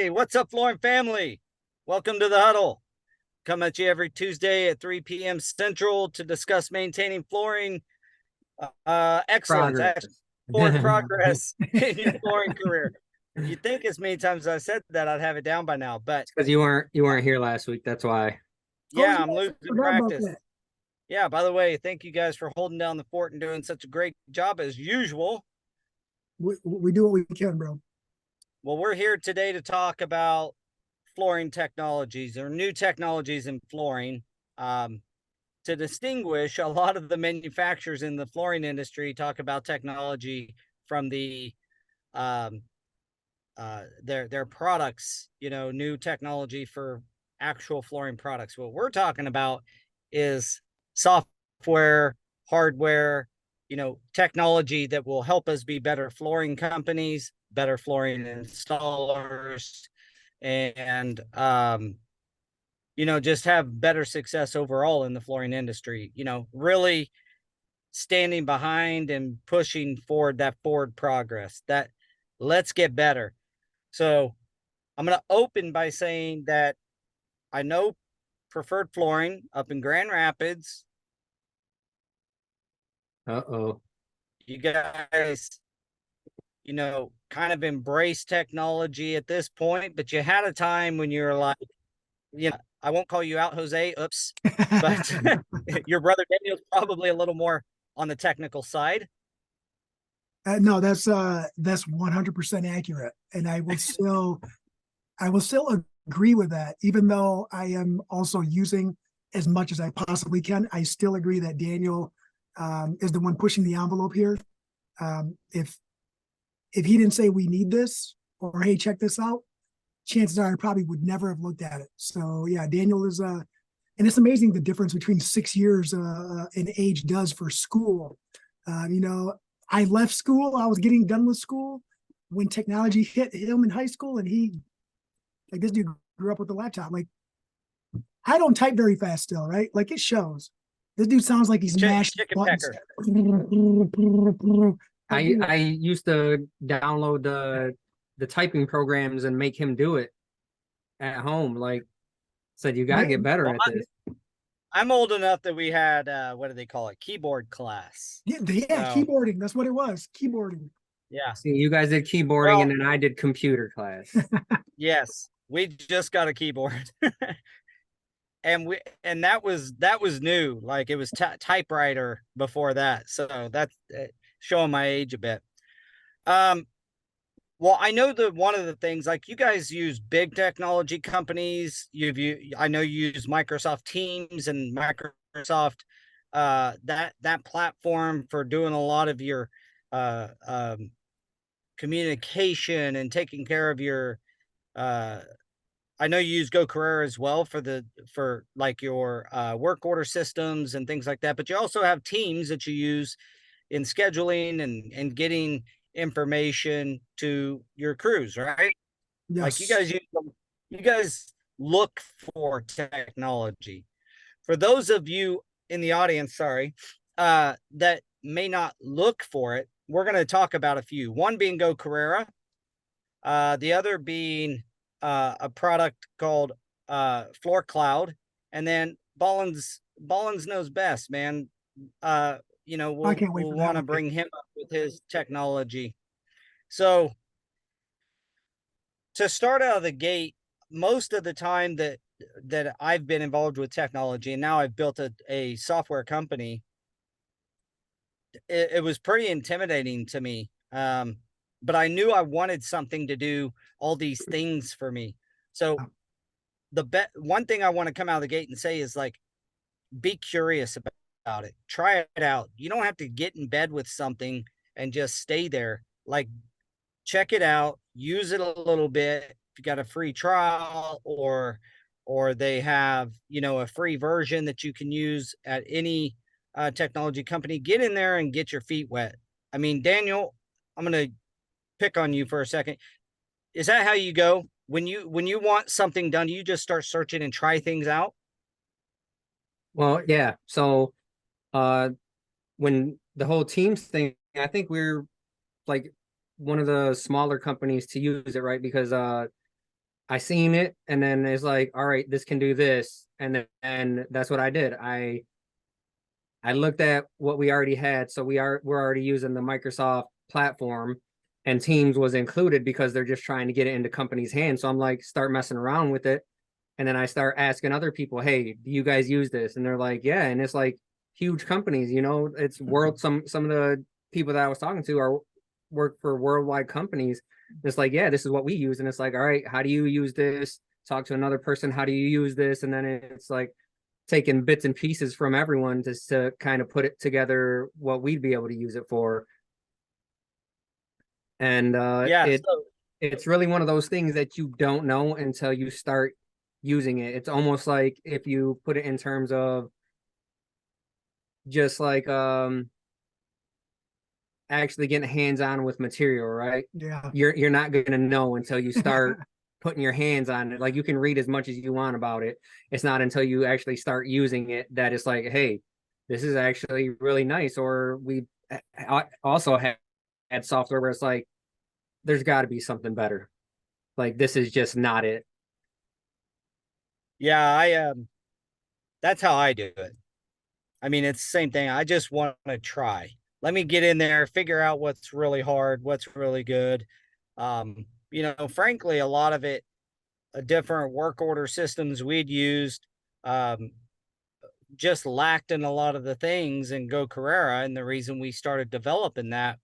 Hey, what's up, flooring family? Welcome to the huddle. Come at you every Tuesday at 3 p.m. Central to discuss maintaining flooring excellence, Progress. forward progress in your flooring career. You'd think as many times as I said that I'd have it down by now, but Because you weren't here last week. That's why. yeah, Oh, yeah, I'm I losing forgot about practice. that. Yeah, by the way, thank you guys for holding down the fort and doing such a great job as usual. We do what we can, bro. Well, we're here today to talk about flooring technologies or new technologies in flooring. Um, to distinguish, a lot of the manufacturers in the flooring industry talk about technology from the um, their products, new technology for actual flooring products. What we're talking about is software, hardware, technology that will help us be better flooring companies, better flooring installers, and just have better success overall in the flooring industry. Really standing behind and pushing forward that forward progress. That let's get better. So I'm going to open by saying that I know Preferred Flooring up in Grand Rapids. Uh-oh. You guys, kind of embrace technology at this point, but you had a time when you were like, I won't call you out, Jose. Oops. But your brother Daniel's probably a little more on the technical side. No, that's 100% accurate, and I will still agree with that. Even though I am also using as much as I possibly can, I still agree that Daniel is the one pushing the envelope here. If he didn't say we need this or hey, check this out, chances are I probably would never have looked at it. So yeah, Daniel is and it's amazing the difference between 6 years in age does for school. I left school, I was getting done with school when technology hit him in high school, and he, like, this dude grew up with a laptop. Like, I don't type very fast still, right? Like, it shows. This dude sounds like he's mashing Chicken buttons. pecker. I used to download the typing programs and make him do it at home. Like, said you gotta get better at this. I'm old enough that we had what do they call it? Keyboard class. Yeah, So, keyboarding. That's what it was. Keyboarding. yeah. See, you guys did keyboarding Well, and then I did computer class. yes, we just got a keyboard. And that was new. Like, it was typewriter before that. So that's showing my age a bit. Well, I know that one of the things, like, you guys use big technology companies. I know you use Microsoft Teams and Microsoft that platform for doing a lot of your uh, um, communication and taking care of your. I know you use Go Carrera as well for like your work order systems and things like that. But you also have Teams that you use in scheduling and getting information to your crews, right? Like, Yes. you guys look for technology. For those of you in the audience, sorry, that may not look for it, we're going to talk about a few. One being Go Carrera, the other being a product called Floor Cloud, and then Ballins knows best, man. I We'll can't wait for that want to one. bring him up with his technology. So to start out of the gate, most of the time that I've been involved with technology, and now I've built a software company, it was pretty intimidating to me. But I knew I wanted something to do all these things for me. So one thing I want to come out of the gate and say is, like, be curious about it. Try it out. You don't have to get in bed with something and just stay there. Like, check it out, use it a little bit. If you got a free trial, or they have, a free version that you can use at any technology company, get in there and get your feet wet. I mean, Daniel, I'm going to pick on you for a second. Is that how you go? When you want something done, you just start searching and try things out? Well, yeah. So when the whole Teams thing, I think we're like one of the smaller companies to use it, right? Because I seen it, and then it's like, all right, this can do this, and that's what I did. I looked at what we already had, so we're already using the Microsoft platform, and Teams was included because they're just trying to get it into companies' hands. So I'm like, start messing around with it, and then I start asking other people, hey, do you guys use this? And they're like, yeah, and it's like huge companies, it's world. Some of the people that I was talking to are work for worldwide companies. It's like, yeah, this is what we use, and it's like, all right, how do you use this? Talk to another person, how do you use this? And then it's like taking bits and pieces from everyone just to kind of put it together what we'd be able to use it for. And Yeah. So, it's really one of those things that you don't know until you start using it. It's almost like if you put it in terms of just like actually getting hands-on with material, right? Yeah. You're not gonna know until you start putting your hands on it. Like you can read as much as you want about it. It's not until you actually start using it that it's like, hey, this is actually really nice. Or we also had software where it's like, there's got to be something better. Like this is just not it. yeah, that's how I do it. I mean, it's the same thing. I just want to try. Let me get in there, figure out what's really hard, what's really good. Frankly, a lot of it, different work order systems we'd used, um, just lacked in a lot of the things in Go Carrera. And the reason we started developing that,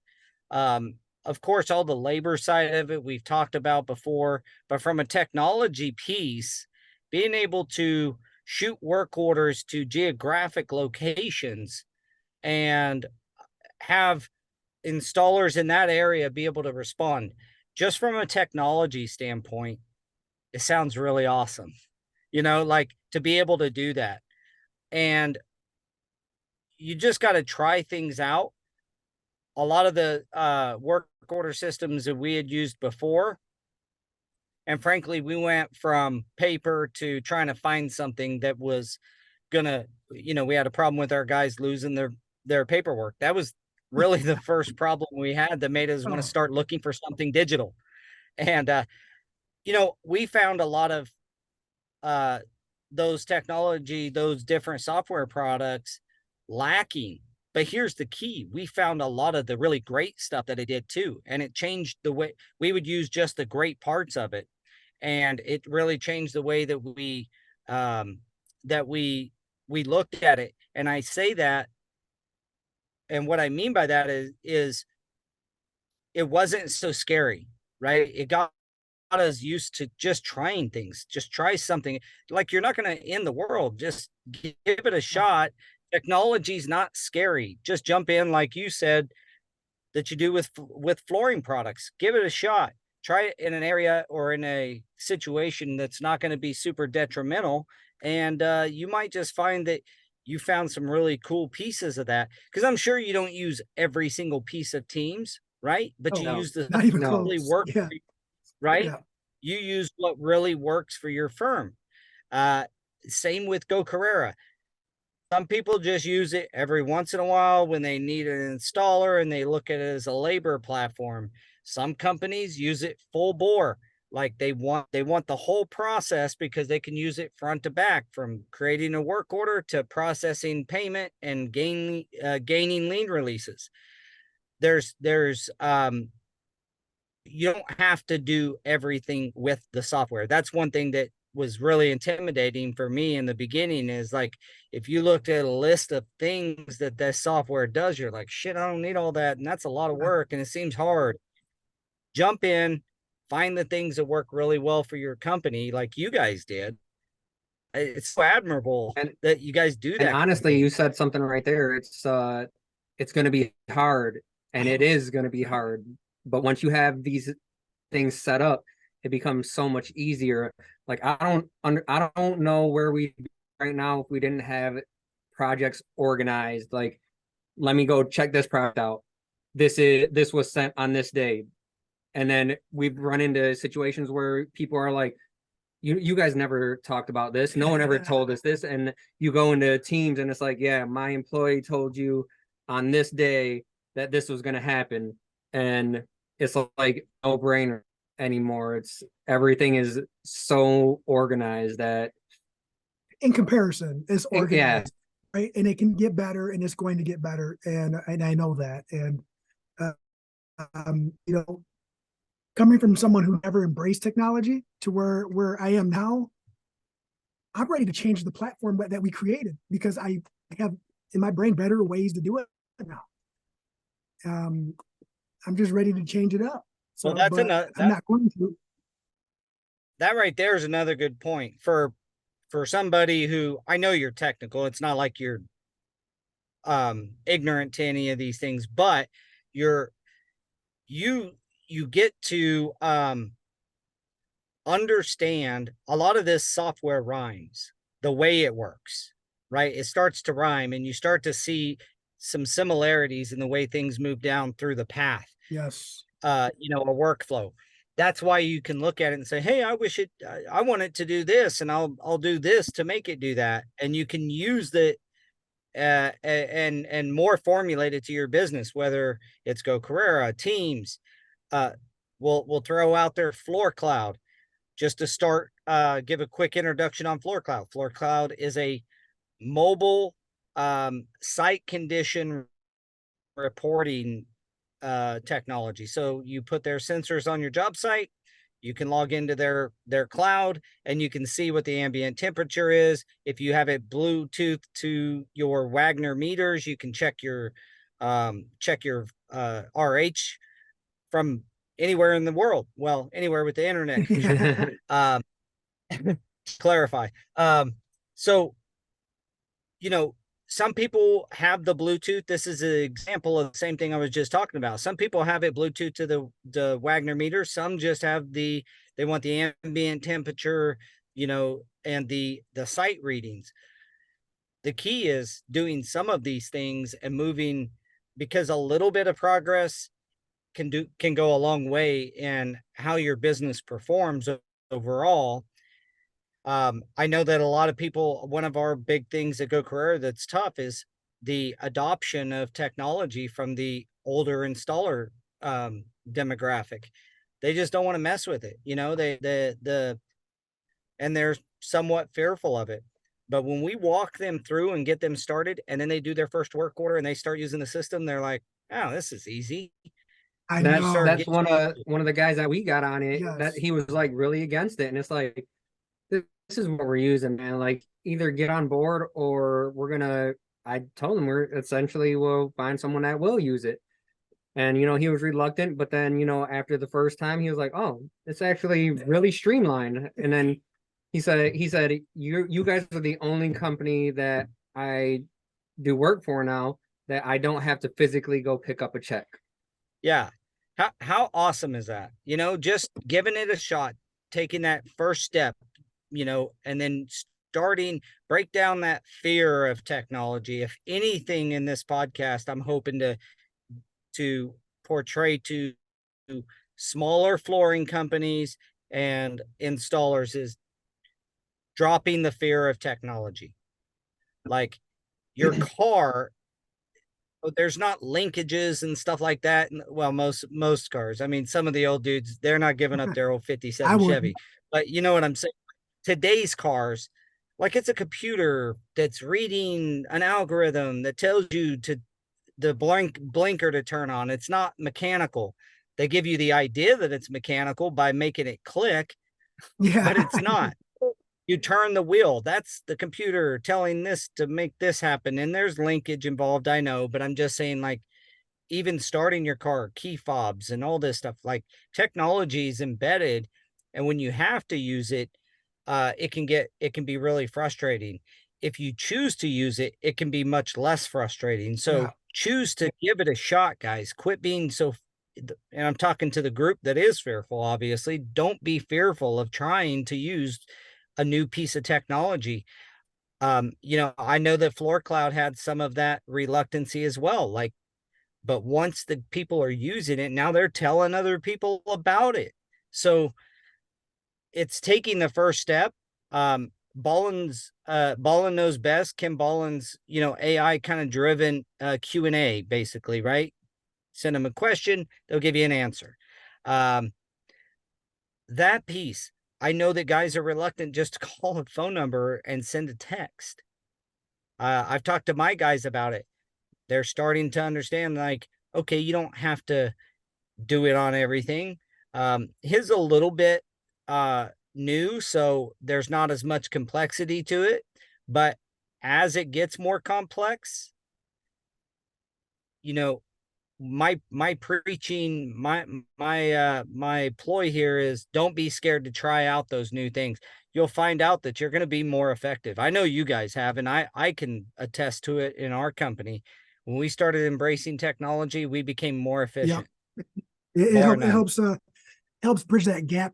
of course, all the labor side of it we've talked about before, but from a technology piece, being able to shoot work orders to geographic locations and have installers in that area be able to respond just from a technology standpoint, it sounds really awesome. Like to be able to do that. And you just got to try things out. A lot of the work order systems that we had used before, and frankly, we went from paper to trying to find something that was gonna, we had a problem with our guys losing their paperwork. That was really the first problem we had that made us want to start looking for something digital. And we found a lot of those different software products lacking. But here's the key. We found a lot of the really great stuff that it did too. And it changed the way we would use just the great parts of it. And it really changed the way that we looked at it. And I say that, and what I mean by that is it wasn't so scary, right? It got us used to just trying things. Just try something. Like you're not going to end the world. Just give it a shot. Technology's not scary. Just jump in, like you said, that you do with flooring products. Give it a shot. Try it in an area or in a situation that's not going to be super detrimental, and you might just find that you found some really cool pieces of that. Because I'm sure you don't use every single piece of Teams, right? But you use the not even really close. work, Yeah. right? Yeah. You use what really works for your firm. Same with Go Carrera. Some people just use it every once in a while when they need an installer and they look at it as a labor platform. Some companies use it full bore, like they want the whole process because they can use it front to back, from creating a work order to processing payment and gaining lien releases. There's you don't have to do everything with the software. That's one thing that was really intimidating for me in the beginning, is like, if you looked at a list of things that this software does, you're like, shit, I don't need all that. And that's a lot of work and it seems hard. Jump in, find the things that work really well for your company, like you guys did. It's so admirable that you guys do that. And honestly, you said something right there. It's going to be hard, and it is going to be hard. But once you have these things set up, it becomes so much easier. Like I don't know where we'd be right now if we didn't have projects organized. Like, let me go check this project out. This was sent on this day. And then we've run into situations where people are like, you guys never talked about this. No one ever told us this. And you go into Teams and it's like, yeah, my employee told you on this day that this was going to happen. And it's like no brainer. anymore. It's everything is so organized that In comparison, it's yeah, organized, right? And it can get better, and it's going to get better, and I know that. And uh, you know, coming from someone who never embraced technology to where I am now, I'm ready to change the platform that we created because I have in my brain better ways to do it now. I'm just ready to change it up. So, Well, that's but another I'm not going to. that right there is another good point for somebody who, I know you're technical. It's not like you're ignorant to any of these things, but you're you get to understand a lot of this software rhymes the way it works, right? It starts to rhyme and you start to see some similarities in the way things move down through the path, Yes. you know, a workflow. That's why you can look at it and say, hey, I wish I want it to do this, and I'll do this to make it do that. And you can use the and more formulated to your business, whether it's Go Carrera, Teams. We'll throw out there Floor Cloud just to start. Give a quick introduction on Floor Cloud. Floor Cloud is a mobile site condition reporting technology. So you put their sensors on your job site, you can log into their cloud, and you can see what the ambient temperature is. If you have it Bluetooth to your Wagner meters, you can check your RH from anywhere in the world. Well, anywhere with the internet. Clarify. So, you know, some people have the Bluetooth. This is an example of the same thing I was just talking about. Some people have it Bluetooth to the Wagner meter. Some just have they want the ambient temperature, you know, and the site readings. The key is doing some of these things and moving, because a little bit of progress can go a long way in how your business performs overall. I know that a lot of people, one of our big things at Go Career that's tough is the adoption of technology from the older installer demographic. They just don't want to mess with it. You know, and they're somewhat fearful of it. But when we walk them through and get them started, and then they do their first work order and they start using the system, they're like, oh, this is easy. I that's know. that's one of the guys that we got on it, that Yes. he was like really against it. And it's like, this is what we're using, man. Like, either get on board or I told him we're essentially will find someone that will use it. And he was reluctant, but then after the first time he was like, oh, it's actually really streamlined. And then he said you guys are the only company that I do work for now that I don't have to physically go pick up a check. Yeah. How awesome is that? You know, just giving it a shot, taking that first step, you know, and then break down that fear of technology. If anything in this podcast, I'm hoping to portray to smaller flooring companies and installers is dropping the fear of technology. Like your car, there's not linkages and stuff like that. Well, most cars. I mean, some of the old dudes, they're not giving up their old I 57 would. Chevy. But you know what I'm saying? Today's cars, like it's a computer that's reading an algorithm that tells you to the blinker to turn on. It's not mechanical. They give you the idea that it's mechanical by making it click, Yeah. but it's not. You turn the wheel. That's the computer telling this to make this happen. And there's linkage involved, I know, but I'm just saying, like, even starting your car, key fobs and all this stuff, like technology is embedded. And when you have to use it, it can be really frustrating. If you choose to use it, it can be much less frustrating. So Yeah. choose to give it a shot, guys. Quit being so, and I'm talking to the group that is fearful, obviously. Don't be fearful of trying to use a new piece of technology. You know, I know that Floor Cloud had some of that reluctancy as well. Like, but once the people are using it, now they're telling other people about it. So it's taking the first step. Ballin knows best. Kim Ballin's, you know, AI kind of driven Q&A, basically, right? Send them a question, they'll give you an answer. that piece, I know that guys are reluctant just to call a phone number and send a text. I've talked to my guys about it. They're starting to understand, like, okay, you don't have to do it on everything. His a little bit new, so there's not as much complexity to it. But as it gets more complex, you know, my preaching, my ploy here is don't be scared to try out those new things. You'll find out that you're going to be more effective. I know you guys have, and I can attest to it in our company. When we started embracing technology, we became more Yeah. efficient. It none. helps bridge that gap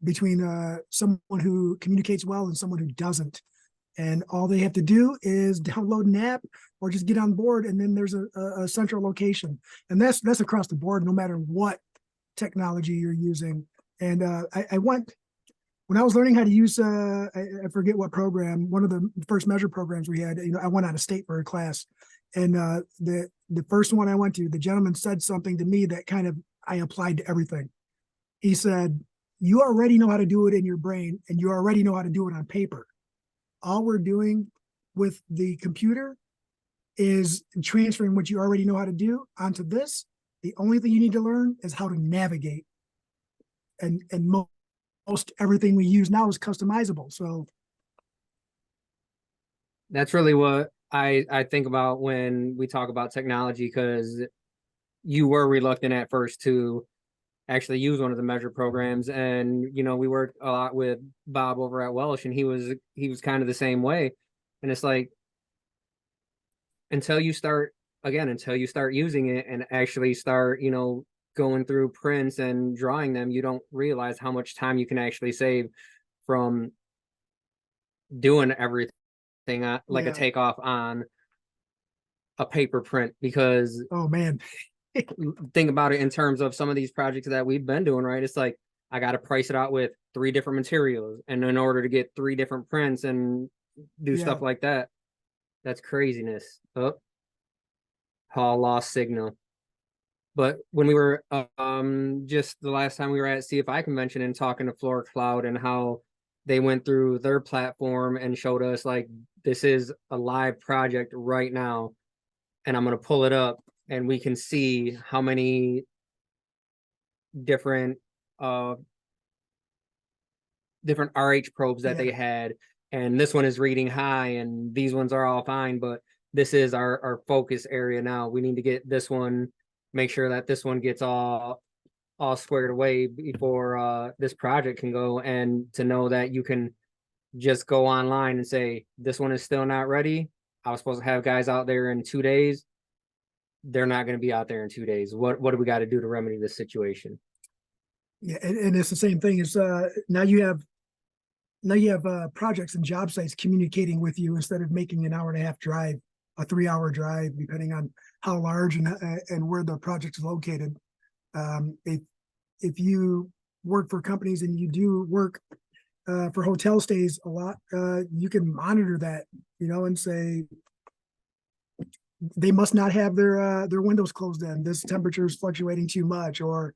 between someone who communicates well and someone who doesn't. And all they have to do is download an app or just get on board, and then there's a central location. And that's across the board, no matter what technology you're using. And I went when I was learning how to use I forget what program, one of the first measure programs we had. I went out of state for a class, and the first one I went to, the gentleman said something to me that kind of I applied to everything. He said, "You already know how to do it in your brain, and you already know how to do it on paper. All we're doing with the computer is transferring what you already know how to do onto this. The only thing you need to learn is how to navigate. And most everything we use now is customizable. So That's really what I think about when we talk about technology, because you were reluctant at first to actually use one of the measure programs. And we worked a lot with Bob over at Welsh, and he was kind of the same way. And it's like, until you start using it and actually start going through prints and drawing them, you don't realize how much time you can actually save from doing everything like a yeah. takeoff on a paper print. Because Oh man, think about it in terms of some of these projects that we've been doing, right? It's like, I got to price it out with 3 different materials, and in order to get 3 different prints and do yeah. stuff like that, that's craziness. Oh, Paul lost signal. But when we were just the last time we were at CFI convention and talking to Floor Cloud and how they went through their platform and showed us, like, this is a live project right now, and I'm going to pull it up and we can see how many different different RH probes that Yeah. they had, and this one is reading high and these ones are all fine, but this is our focus area now. We need to get this one, make sure that this one gets all squared away before this project can go. And to know that you can just go online and say, this one is still not ready. I was supposed to have guys out there in 2 days. They're not going to be out there in 2 days. What do we got to do to remedy this situation? Yeah, and it's the same thing as now you have projects and job sites communicating with you instead of making an 1.5-hour drive, a 3-hour drive, depending on how large and where the project is located. If you work for companies and you do work for hotel stays a lot, you can monitor that, and say they must not have their windows closed in. This temperature is fluctuating too much, or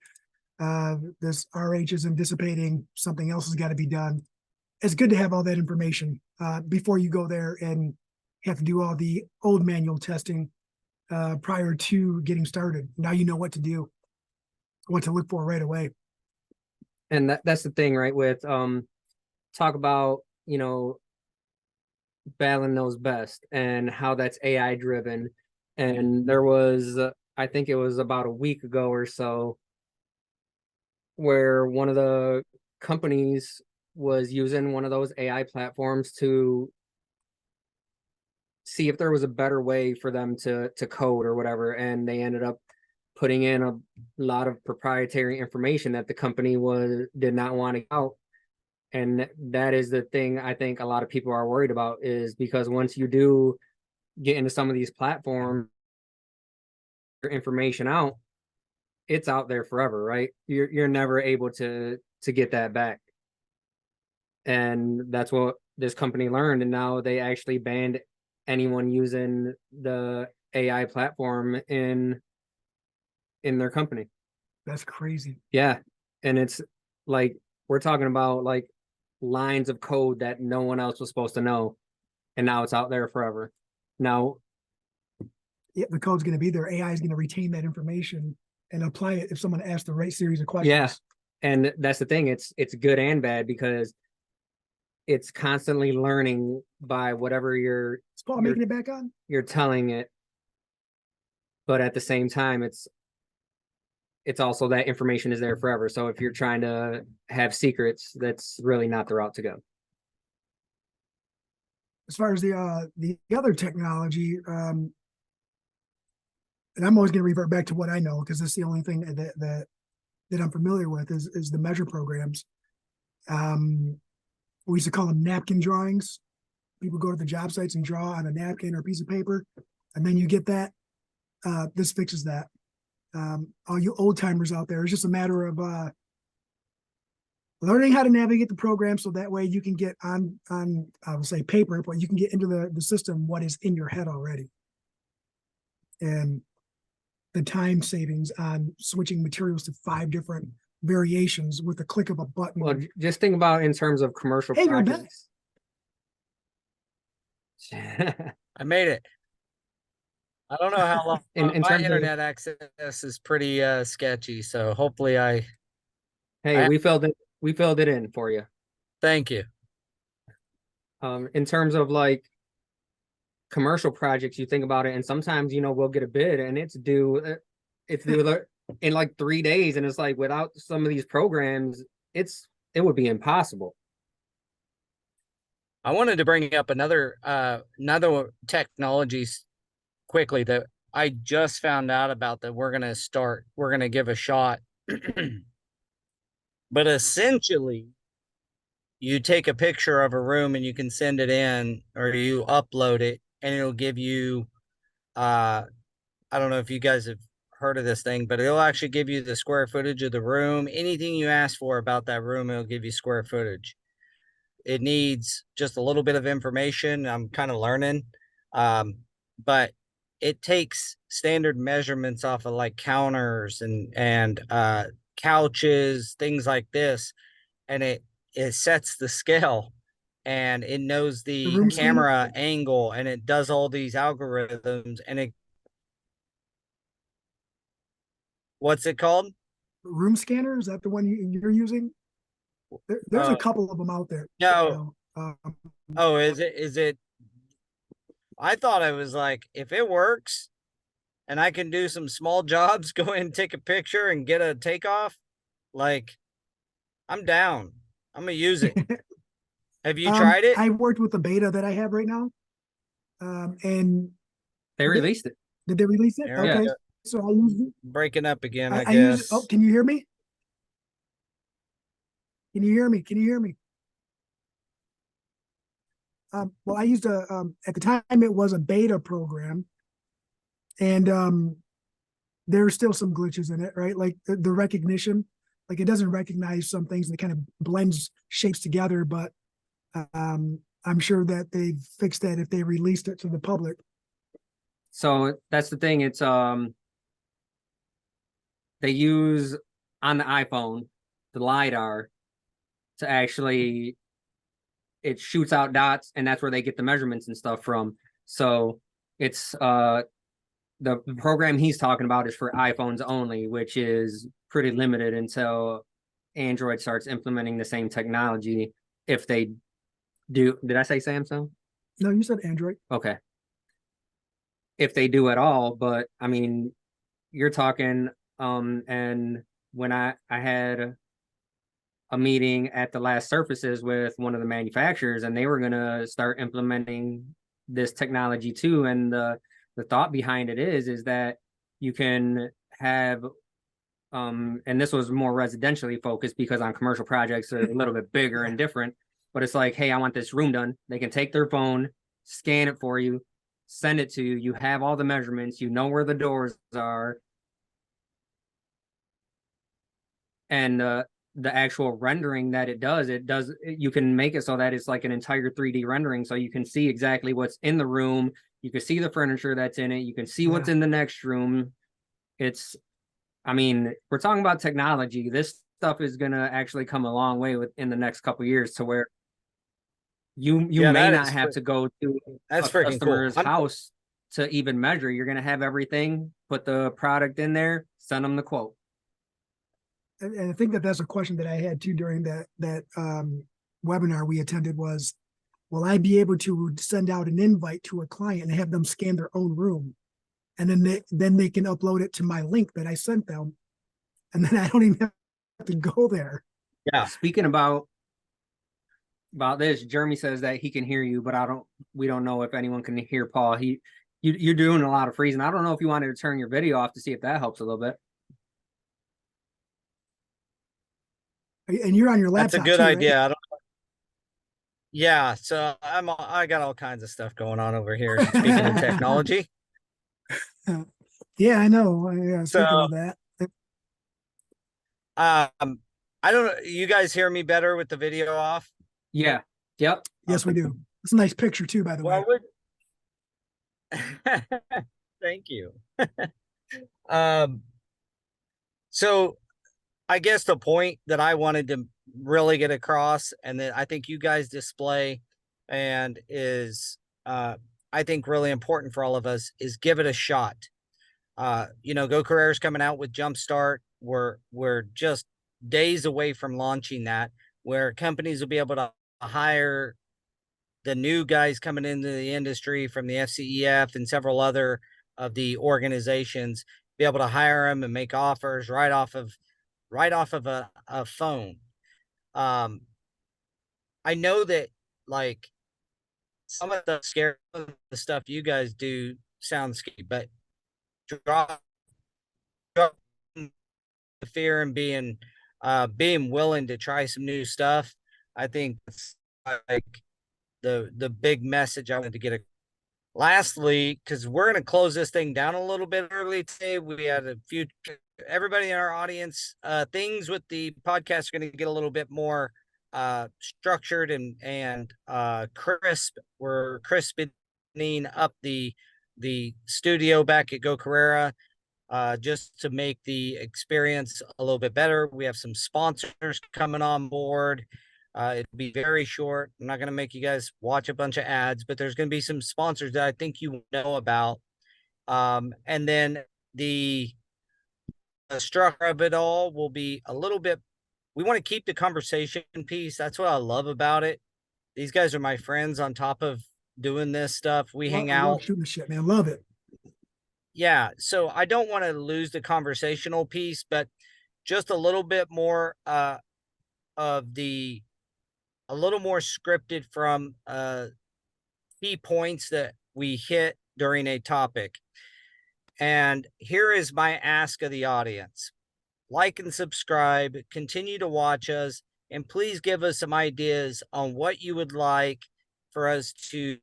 this RH isn't dissipating. Something else has got to be done. It's good to have all that information before you go there and have to do all the old manual testing prior to getting started. Now you know what to do, what to look for right away. And that's the thing, right? With talk about Battling Knows Best and how that's AI driven. And there was I think it was about a week ago or so, where one of the companies was using one of those AI platforms to see if there was a better way for them to code or whatever, and they ended up putting in a lot of proprietary information that the company did not want to out. And that is the thing I think a lot of people are worried about, is because once you do get into some of these platforms, your information out, it's out there forever, right? You're never able to get that back. And that's what this company learned, and now they actually banned anyone using the AI platform in their company. That's crazy. Yeah. And like we're talking about like lines of code that no one else was supposed to know, and now it's out there forever. Now, Yeah, the code's going to be there. AI is going to retain that information and apply it if someone asks the right series of questions. yeah, and that's the thing. It's good and bad because it's constantly learning by whatever Is Paul making it back on? you're telling it. But at the same time, it's also that information is there forever. So if you're trying to have secrets, that's really not the route to go. As far as the other technology, and I'm always going to revert back to what I know because it's the only thing that I'm familiar with is the measure programs. We used to call them napkin drawings. People go to the job sites and draw on a napkin or a piece of paper, and then you get that. This fixes that. All you old timers out there, it's just a matter of learning how to navigate the program so that way you can get on I would say paper, but you can get into the system what is in your head already. And the time savings on switching materials to 5 different variations with a click of a button. Well, just think about in terms of commercial Hey, you're back. projects. I made it. I don't know how long. In my terms of- internet access is pretty sketchy, so hopefully Hey, we filled it in for you. thank you. In terms of like commercial projects, you think about it, and sometimes we'll get a bid and it's due in like 3 days, and it's like without some of these programs, it would be impossible. I wanted to bring up another technologies quickly that I just found out about that we're gonna give a shot. But essentially, you take a picture of a room and you can send it in or you upload it and it'll give you I don't know if you guys have heard of this thing, but it'll actually give you the square footage of the room. Anything you ask for about that room, it'll give you square footage. It needs just a little bit of information. I'm kind of learning. But it takes standard measurements off of like counters and couches, things like this, and it sets the scale and it knows the room scanner? camera angle and it does all these algorithms and it what's it called? Room scanner, is that the one you're using? There's a couple of them out there. No. Um, Oh, is it? I thought it was like, if it works and I can do some small jobs, go in and take a picture and get a takeoff, like I'm down. I'm gonna use it. Have you tried it? I worked with the beta that I have right now. And They released it. did they release it? There we Okay. go. So I used it. Breaking up again, I I use it. guess. Oh, can you hear me? Can you hear me? Can you hear me? Well, I used at the time it was a beta program, and there's still some glitches in it, right? Like the recognition, like it doesn't recognize some things that kind of blends shapes together, but I'm sure that they've fixed that if they released it to the public. So that's the thing. It's they use on the iPhone the LiDAR to actually, it shoots out dots, and that's where they get the measurements and stuff from. So it's the program he's talking about is for iPhones only, which is pretty limited until Android starts implementing the same technology. If they do, did I say Samsung? No, you said Android. Okay. If they do at all, but I mean, you're talking, and when I had a meeting at the last Surfaces with one of the manufacturers, and they were gonna start implementing this technology too. And the thought behind it is that you can have, and this was more residentially focused because on commercial projects are a little bit bigger and different. But it's like, hey, I want this room done. They can take their phone, scan it for you, send it to you. You have all the measurements. You know where the doors are. And the actual rendering that it does, you can make it so that it's like an entire 3D rendering. So you can see exactly what's in the room. You can see the furniture that's in it. You can see what's in the next room. I mean, we're talking about technology. This stuff is gonna actually come a long way within the next couple years to where you Yeah, may that not is have to go to that's a freaking cool. customer's house to even measure. You're gonna have everything, put the product in there, send them the quote. And I think that that's a question that I had too during that webinar we attended was, will I be able to send out an invite to a client and have them scan their own room? And then they can upload it to my link that I sent them. And then I don't even have to go there. Yeah. Speaking about this, Jeremy says that he can hear you, but we don't know if anyone can hear Paul. You're doing a lot of freezing. I don't know if you wanted to turn your video off to see if that helps a little bit. And you're on your laptop. That's a good too, right? idea. Yeah, so I got all kinds of stuff going on over here. Speaking of technology. Yeah, I know. I was thinking of that. I don't know. You guys hear me better with the video off? Yeah. Yep. Yes, we do. It's a nice picture too, by the way. Thank you. So I guess the point that I wanted to really get across, and that I think you guys display and I think really important for all of us, is give it a shot. Go Carrera's coming out with Jumpstart. We're just days away from launching that, where companies will be able to hire the new guys coming into the industry from the FCEF and several other of the organizations, be able to hire them and make offers right off of a phone. I know that, like, some of the scary the stuff you guys do sounds scary, but drop the fear and being willing to try some new stuff. I think that's like the big message I wanted to get. Lastly, because we're going to close this thing down a little bit early today, we had a few, everybody in our audience, things with the podcast are going to get a little bit more structured and crisp. We're crisping up the studio back at Go Carrera, just to make the experience a little bit better. We have some sponsors coming on board. It'll be very short. I'm not going to make you guys watch a bunch of ads, but there's going to be some sponsors that I think you know about. And then the structure of it all will be a little bit, we want to keep the conversation piece. That's what I love about it. These guys are my friends on top of doing this stuff. We hang I love out. shooting the shit, man. Love it. Yeah. So I don't want to lose the conversational piece, but just a little bit more a little more scripted from key points that we hit during a topic. And here is my ask of the audience. Like and subscribe, continue to watch us, and please give us some ideas on what you would like for us to.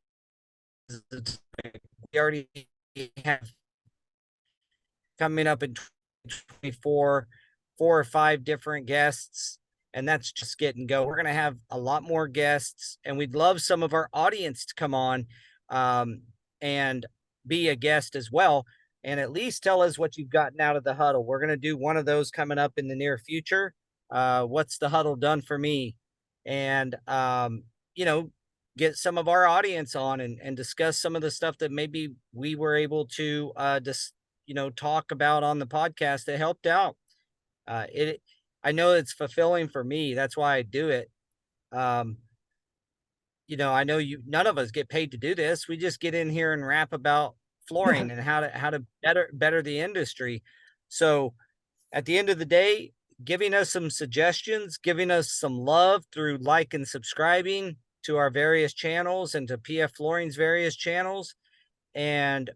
We already have coming up in 2024, 4 or 5 different guests, and that's just getting go. We're going to have a lot more guests, and we'd love some of our audience to come on and be a guest as well, and at least tell us what you've gotten out of the huddle. We're going to do one of those coming up in the near future. What's the huddle done for me? And, get some of our audience on and discuss some of the stuff that maybe we were able to talk about on the podcast that helped out. I know it's fulfilling for me. That's why I do it. I know none of us get paid to do this. We just get in here and rap about flooring and how to better the industry. So at the end of the day, giving us some suggestions, giving us some love through like and subscribing to our various channels and to PF Flooring's various channels, and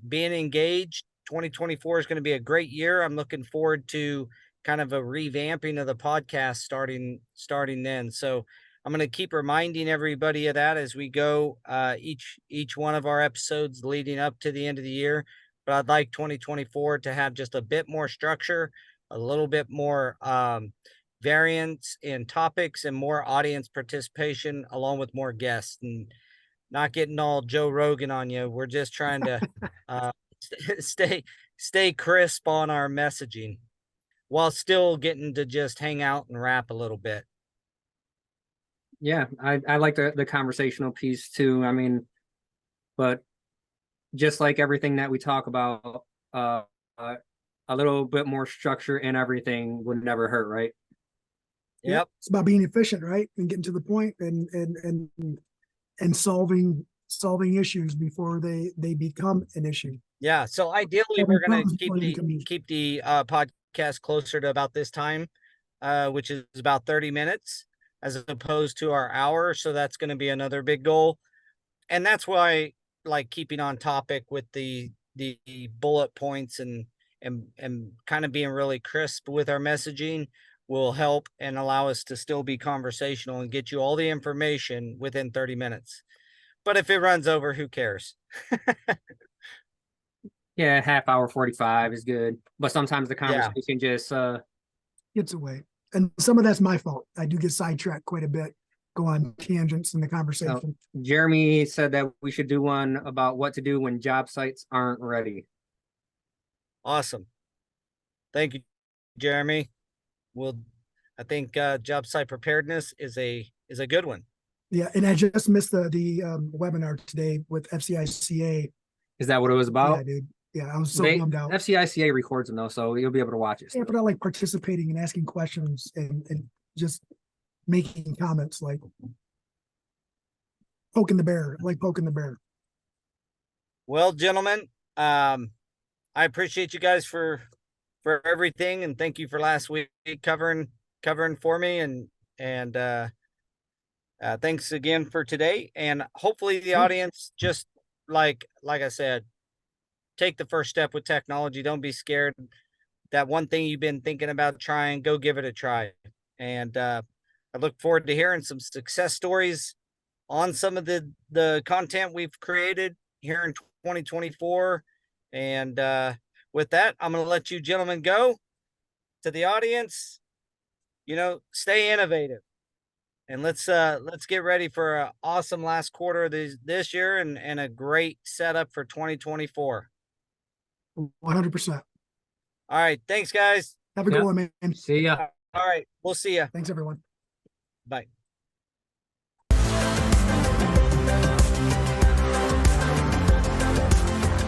being engaged. 2024 is going to be a great year. I'm looking forward to kind of a revamping of the podcast starting then. So I'm going to keep reminding everybody of that as we go each one of our episodes leading up to the end of the year. But I'd like 2024 to have just a bit more structure, a little bit more variance in topics, and more audience participation, along with more guests. And not getting all Joe Rogan on you. We're just trying to stay crisp on our messaging. while still getting to just hang out and rap a little bit. Yeah, I like the conversational piece too. I mean, but just like everything that we talk about, a little bit more structure in everything would never hurt, right? Yep. It's about being efficient, right? And getting to the point and solving issues before they become an issue. Yeah. So ideally Solving we're gonna problems before they become issues. keep the podcast closer to about this time, which is about 30 minutes as opposed to our hour. So that's gonna be another big goal. And that's why like keeping on topic with the bullet points and kind of being really crisp with our messaging will help and allow us to still be conversational and get you all the information within 30 minutes. But if it runs over, who cares? Yeah, half hour 45 is good. But sometimes the conversation just Gets away. And some of that's my fault. I do get sidetracked quite a bit, go on tangents in the conversation. Jeremy said that we should do one about what to do when job sites aren't ready. Awesome. Thank you, Jeremy. I think job site preparedness is a good one. Yeah, and I just missed the webinar today with FCICA. Is that what it was about? Yeah, dude. Yeah, I was so They, bummed out. FCICA records them though, so you'll be able to watch it. Yeah, still. but I like participating and asking questions and just making comments, like poking the bear. I like poking the bear. Well, gentlemen, I appreciate you guys for everything, and thank you for last week covering for me, and thanks again for today. And hopefully the audience just like I said, take the first step with technology. Don't be scared. That one thing you've been thinking about trying, go give it a try. And I look forward to hearing some success stories on some of the content we've created here in 2024. And with that, I'm going to let you gentlemen go. To the audience, stay innovative. And let's get ready for an awesome last quarter of this year and a great setup for 2024. 100%. All right. Thanks, guys. Have a good one, man. See ya. All right. We'll see you. Thanks, everyone. Bye.